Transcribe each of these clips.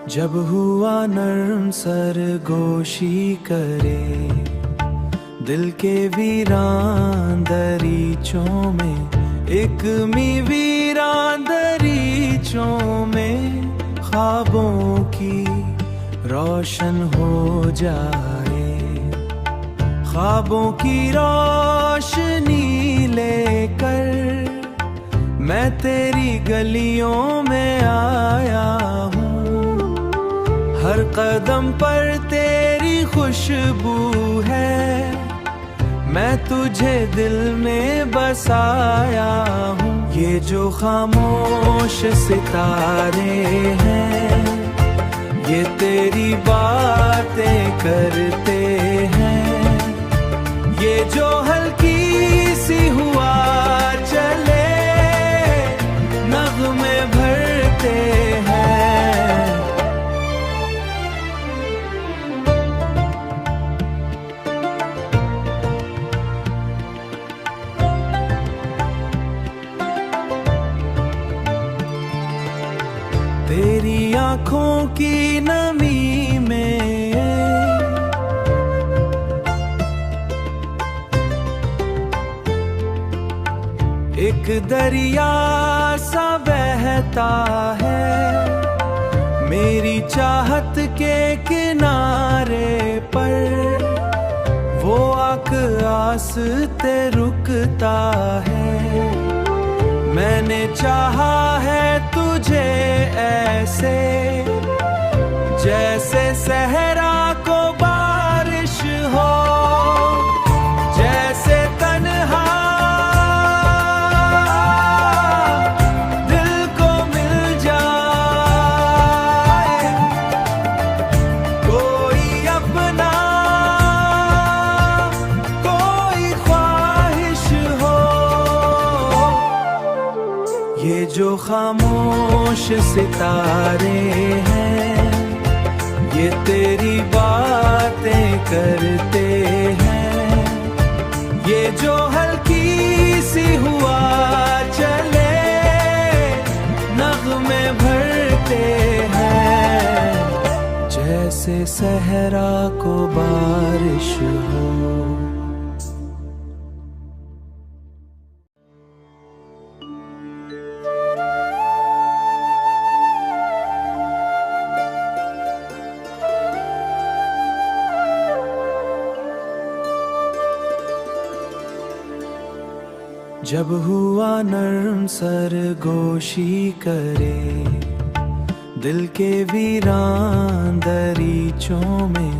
जब हुआ नर्म सरगोशी करे दिल के वीरान दरीचों में, एक मी वीरान दरीचों में ख्वाबों की रोशन हो जाए। ख्वाबों की रोशनी लेकर मैं तेरी गलियों में आया हूँ। हर कदम पर तेरी खुशबू है, मैं तुझे दिल में बसाया हूँ। ये जो खामोश सितारे हैं, ये तेरी बातें करते हैं। ये जो हल्की सी हुआ चले नग़्मे भरते हैं। तेरी आँखों की नमी में एक दरिया सा बहता है। मेरी चाहत के किनारे पर वो आस्ते रुकता है। मैंने चाहा है तुझे ऐसे, जैसे सहरा को बारिश हो, जैसे तन्हा दिल को मिल जाए कोई अपना, कोई ख्वाहिश हो। ये जो खामोश सितारे हैं, ये तेरी बातें करते हैं। ये जो हल्की सी हुआ चले नग़्मे भरते हैं, जैसे सहरा को बारिश हो। जब हुआ नर्म सरगोशी करे दिल के वीरान दरीचों में,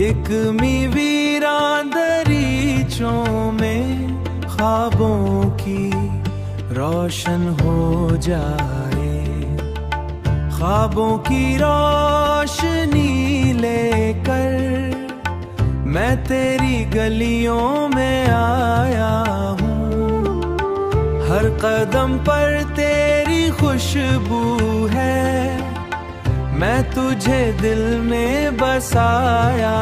एक मी वीरान दरीचों में ख्वाबों की रोशन हो जाए। ख्वाबों की रोशनी लेकर मैं तेरी गलियों में आया हूँ। हर कदम पर तेरी खुशबू है, मैं तुझे दिल में बसाया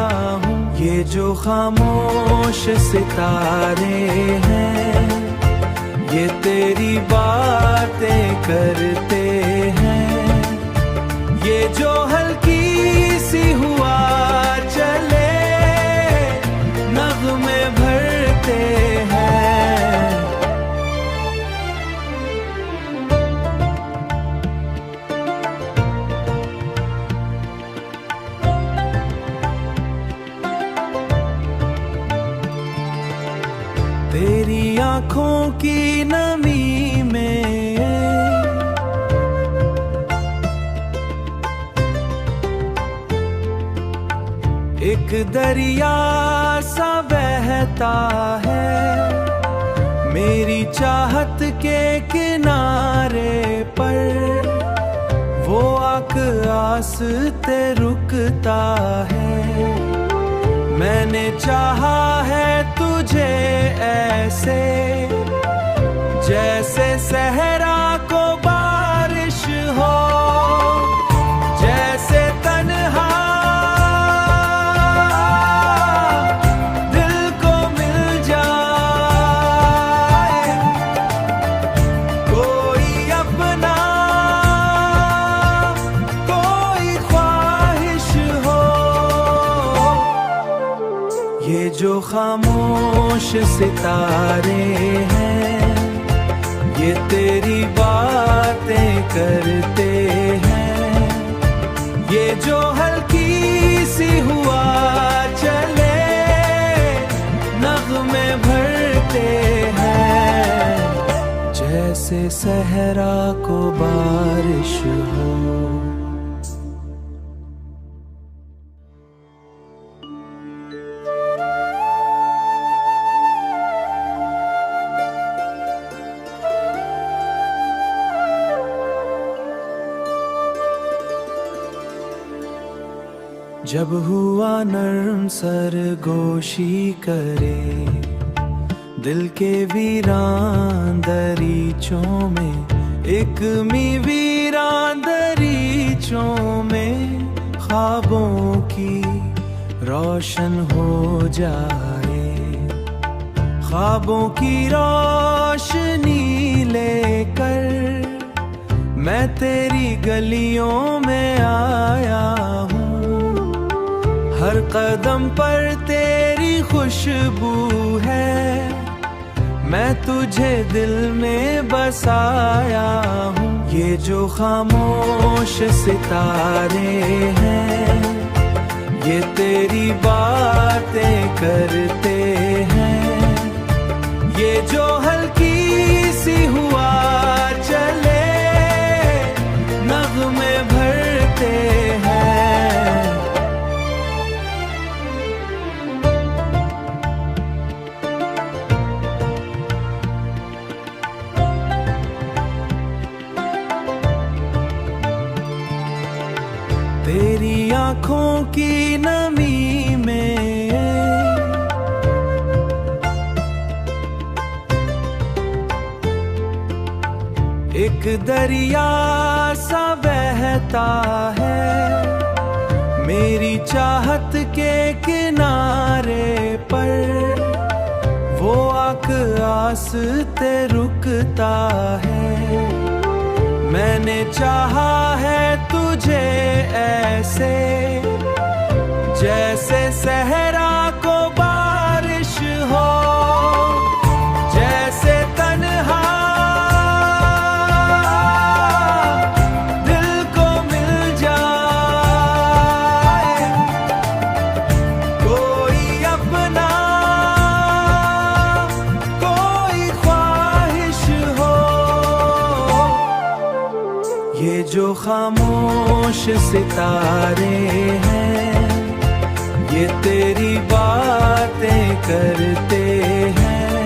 हूँ। ये जो खामोश सितारे हैं, ये तेरी बातें करते हैं। ये जो हल्की सी हुआ चले नग़्मे भरते हैं। तेरी आँखों की नमी में एक दरिया सा बहता है। मेरी चाहत के किनारे पर वो आस्ते रुकता है। मैंने चाहा है तुझे ऐसे, जैसे सहरा को बारिश हो, जैसे तन्हा दिल को मिल जाए कोई अपना, कोई ख्वाहिश जो खामोश सितारे हैं, ये तेरी बातें करते हैं। ये जो हल्की सी हुआ चले, नग़्मे भरते हैं, जैसे सहरा को बारिश हो। जब हुआ नर्म सरगोशी करे, दिल के वीरान दरीचों में, एक वीरान दरीचों में ख्वाबों की रोशन हो जाए। ख्वाबों की रोशनी लेकर मैं तेरी गलियों में आया हूँ। हर कदम पर तेरी खुशबू है, मैं तुझे दिल में बसाया हूँ। ये जो खामोश सितारे हैं, ये तेरी बातें करते हैं। ये जो हल्की सी हुआ चले, नग़्मे भरते हैं। तेरी आँखों की नमी में एक दरिया सा बहता है। मेरी चाहत के किनारे पर वो आस्ते रुकता है। मैंने चाहा है तुझे ऐसे, जैसे सहरा को बारिश हो, जैसे तन्हा दिल को मिल जाए कोई अपना, कोई ख्वाहिश हो। ये जो खामोश सितारे हैं, ये तेरी बातें करते हैं।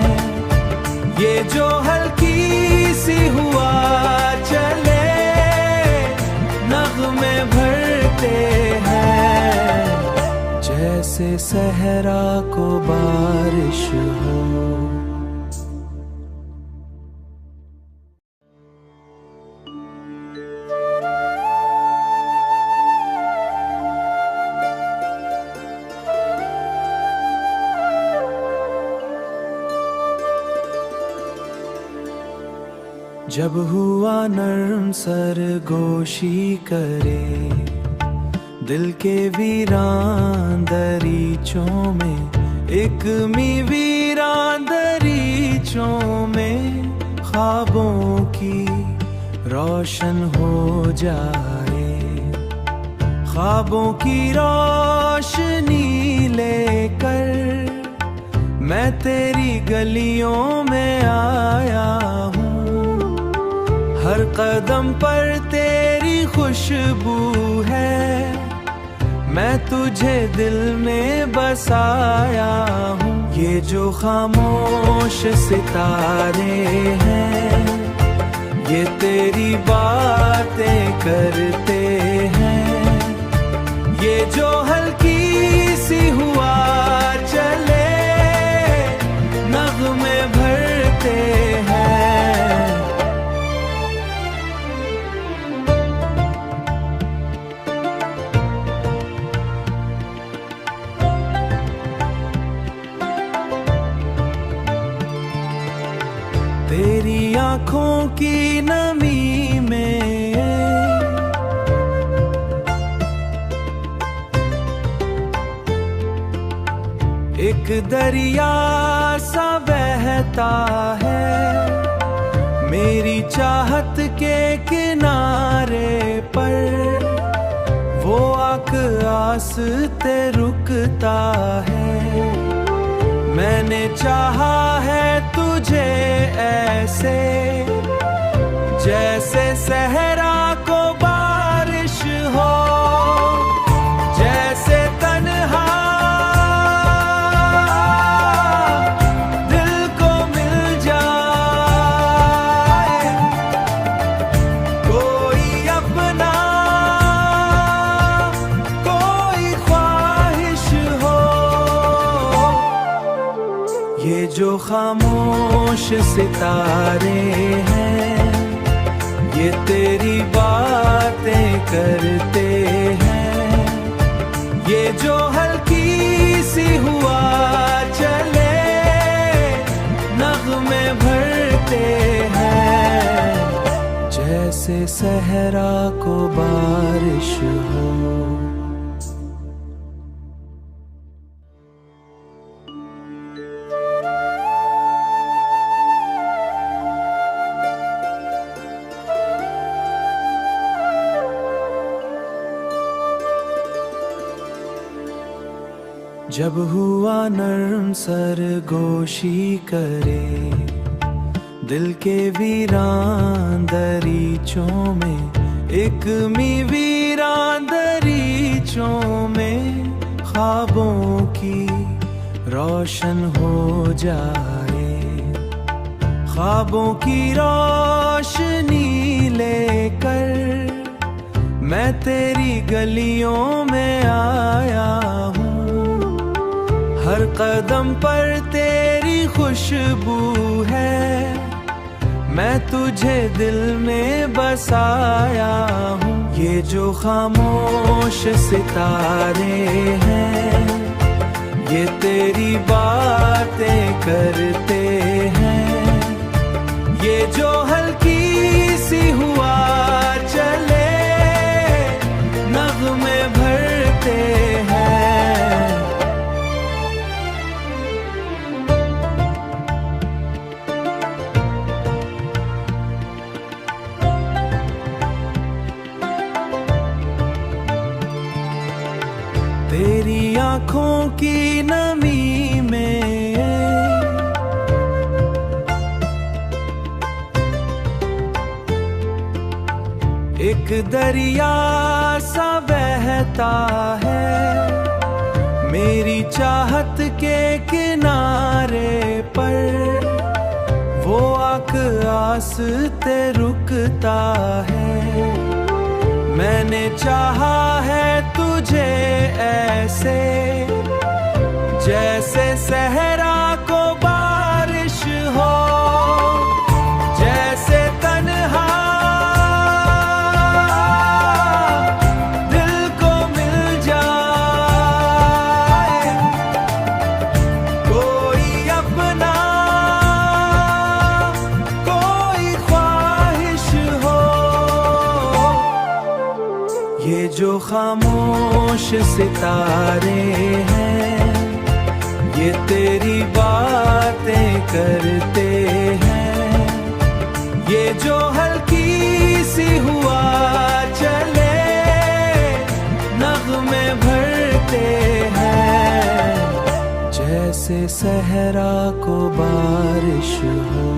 ये जो हल्की सी हुआ चले, नग़्मे भरते हैं, जैसे सहरा को बारिश हो। जब हुआ नर्म सरगोशी करे, दिल के वीरान दरीचों में, एक वीरान दरीचों में ख्वाबों की रोशन हो जाए। ख्वाबों की रोशनी लेकर मैं तेरी गलियों में आया हूँ। हर कदम पर तेरी खुशबू है, मैं तुझे दिल में बसाया हूँ। ये जो खामोश सितारे हैं, ये तेरी बातें करते हैं। ये जो हल्की सी हुआ चले, नग़्मे भरते हैं। तेरी आँखों की नमी में एक दरिया सा बहता है मेरी चाहत के किनारे पर, वो आस्ते रुकता है। मैंने चाहा है तुझे ऐसे जैसे सहरा को बारिश हो, जैसे तन्हा दिल को मिल जाए कोई अपना, कोई ख्वाहिश हो। ये जो खामोश सितारे हैं ये तेरी बातें करते हैं, ये जो हल्की सी हुआ चले नग़्मे भरते हैं, जैसे सहरा को बारिश हो। जब हुआ नर्म सरगोशी करे दिल के वीरान दरीचों में, एक वीरान दरीचों में ख्वाबों की रोशन हो जाए, ख्वाबों की रोशनी लेकर मैं तेरी गलियों में आया हूँ। हर कदम पर तेरी खुशबू है, मैं तुझे दिल में बसाया हूँ। ये जो खामोश सितारे हैं ये तेरी बातें करते हैं, ये जो हल्की सी हुआ चले नग़्मे भरते हैं। तेरी आँखों की नमी में एक दरिया सा बहता है मेरी चाहत के किनारे पर, वो आस्ते रुकता है। मैंने चाहा है तुझे ऐसे जैसे सहरा को बारिश हो, जैसे तन्हा दिल को मिल जाए कोई अपना, कोई ख्वाहिश हो। ये जो खामोश सितारे हैं ये तेरी बातें करते हैं, ये जो हल्की सी हुआ चले नग़्मे भरते हैं, जैसे सहरा को बारिश हो।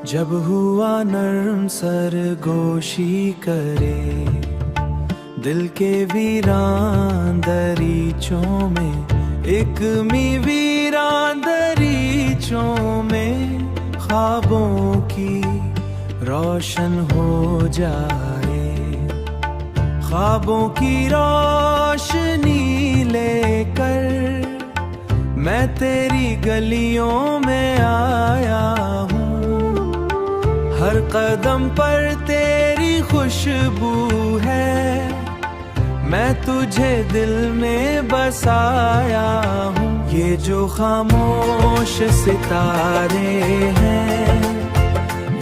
जब हुआ नर्म सरगोशी करे दिल के वीरान दरीचों में, एक वीरान दरीचों में ख्वाबों की रोशन हो जाए, ख्वाबों की रोशनी लेकर मैं तेरी गलियों में आया हूँ। हर कदम पर तेरी खुशबू है, मैं तुझे दिल में बसाया हूँ। ये जो खामोश सितारे हैं,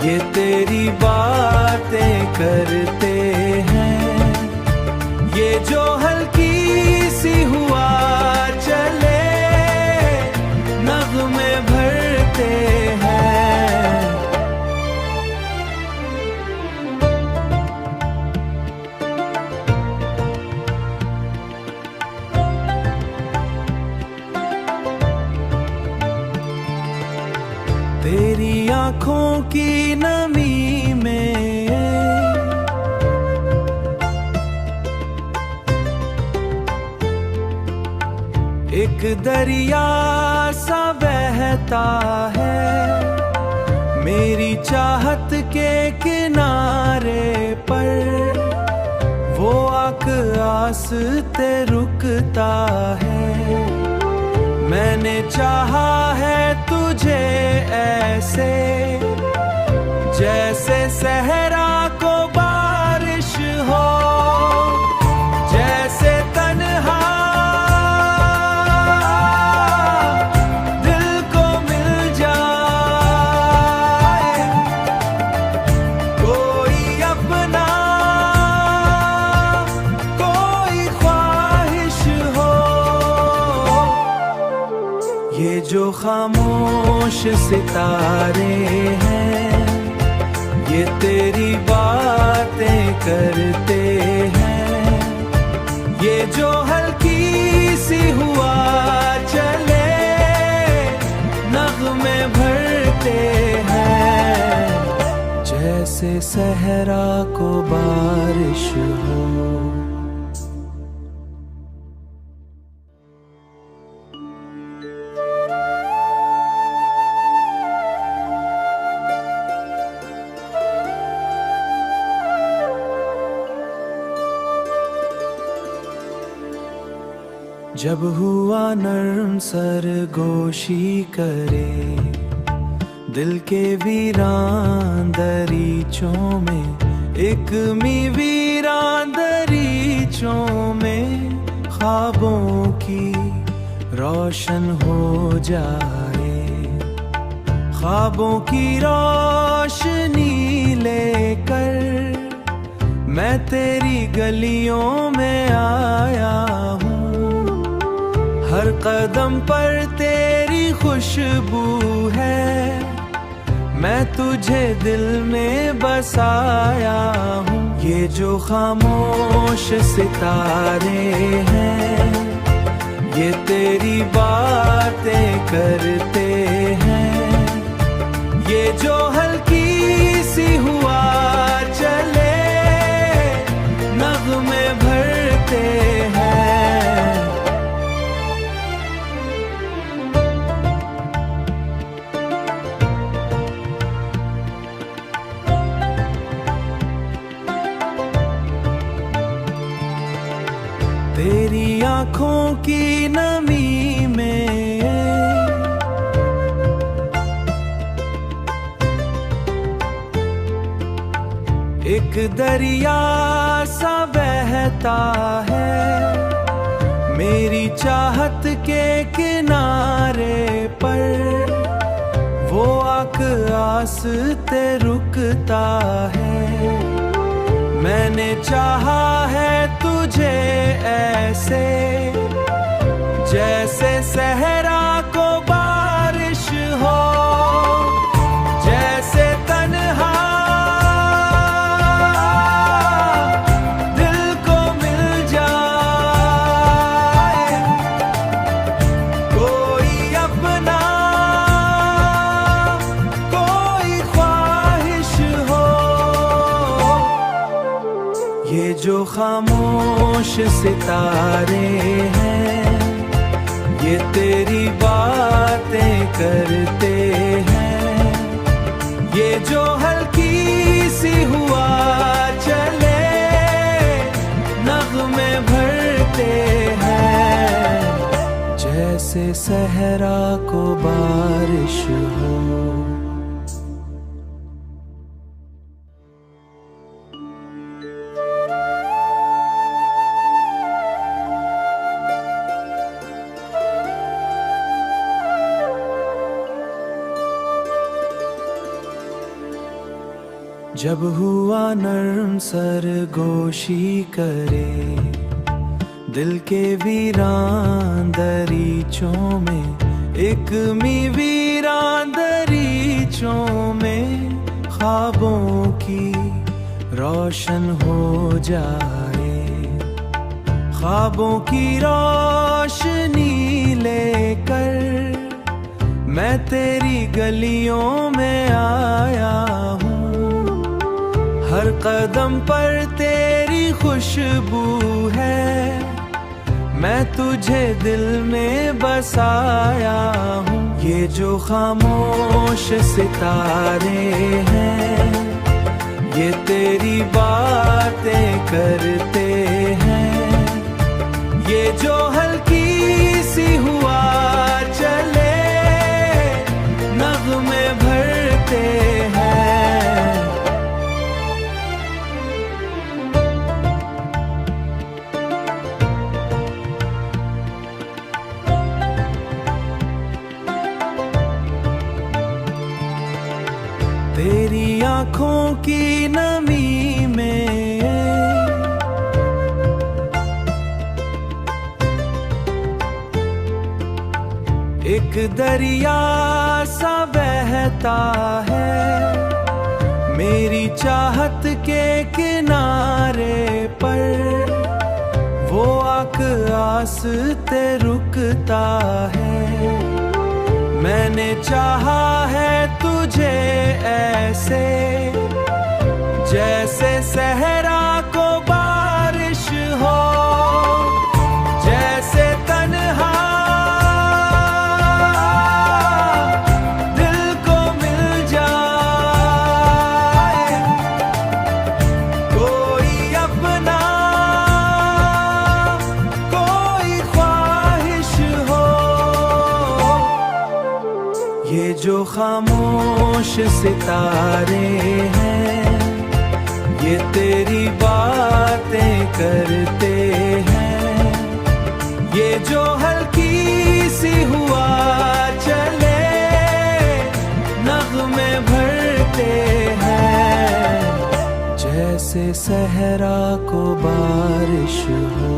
ये तेरी बातें करते हैं। ये जो हल्की सी हुआ चले, नग़्मे भरते हैं। तेरी आँखों की नमी में एक दरिया सा बहता है। मेरी चाहत के किनारे पर वो आस्ते रुकता है। मैंने चाहा है तुझे ऐसे, जैसे सहरा को बारिश हो, जैसे तन्हा दिल को मिल जाए कोई अपना, कोई ख्वाहिश हो। ये जो खामोश सितारे हैं, ये तेरी बातें करते हैं। ये जो हल्की सी हुआ चले, नग़्मे भरते हैं। जैसे सहरा को बारिश हो। जब हुआ नर्म सरगोशी करे, दिल के वीरान दरीचों में, एक वीरान दरीचों में ख्वाबों की रोशन हो जाए। ख्वाबों की रोशनी लेकर मैं तेरी गलियों में आया हूँ। हर कदम पर तेरी खुशबू है, मैं तुझे दिल में बसाया हूँ। ये जो खामोश सितारे हैं, ये तेरी बातें करते हैं। ये जो हल्की सी हुआ चले, नग़्मे भरते हैं। तेरी आँखों की नमी में एक दरिया सा बहता है। मेरी चाहत के किनारे पर वो आस्ते रुकता है। मैंने चाहा है तुझे ऐसे, जैसे सहरा को बारिश हो, जैसे तन्हा दिल को मिल जाए कोई अपना, कोई ख्वाहिश हो। ये जो खामोश सितारे हैं, ये तेरी बातें करते हैं। ये जो हल्की सी हुआ चले, नग़्मे भरते हैं। जैसे सहरा को बारिश हो। जब हुआ नर्म सरगोशी करे दिल के वीरान दरीचों में, एक मी वीरान दरीचों में ख्वाबों की रोशन हो जाए, ख्वाबों की रोशनी लेकर मैं तेरी गलियों में आया हूँ। हर कदम पर तेरी खुशबू है, मैं तुझे दिल में बसाया हूँ। ये जो खामोश सितारे हैं ये तेरी बातें करते हैं, ये जो हल्की सी हुआ चले नग़्मे भरते हैं। तेरी आँखों की नमी में एक दरिया सा बहता है, मेरी चाहत के किनारे पर वो आस्ते रुकता है। मैंने चाहा है तुझे ऐसे जैसे सहरा को बारिश हो, जैसे तन्हा दिल को मिल जाए कोई अपना, कोई ख्वाहिश हो। ये जो खामोश सितारे हैं ये तेरी बातें करते हैं, ये जो हल्की सी हुआ चले नग़्मे भरते हैं, जैसे सहरा को बारिश हो।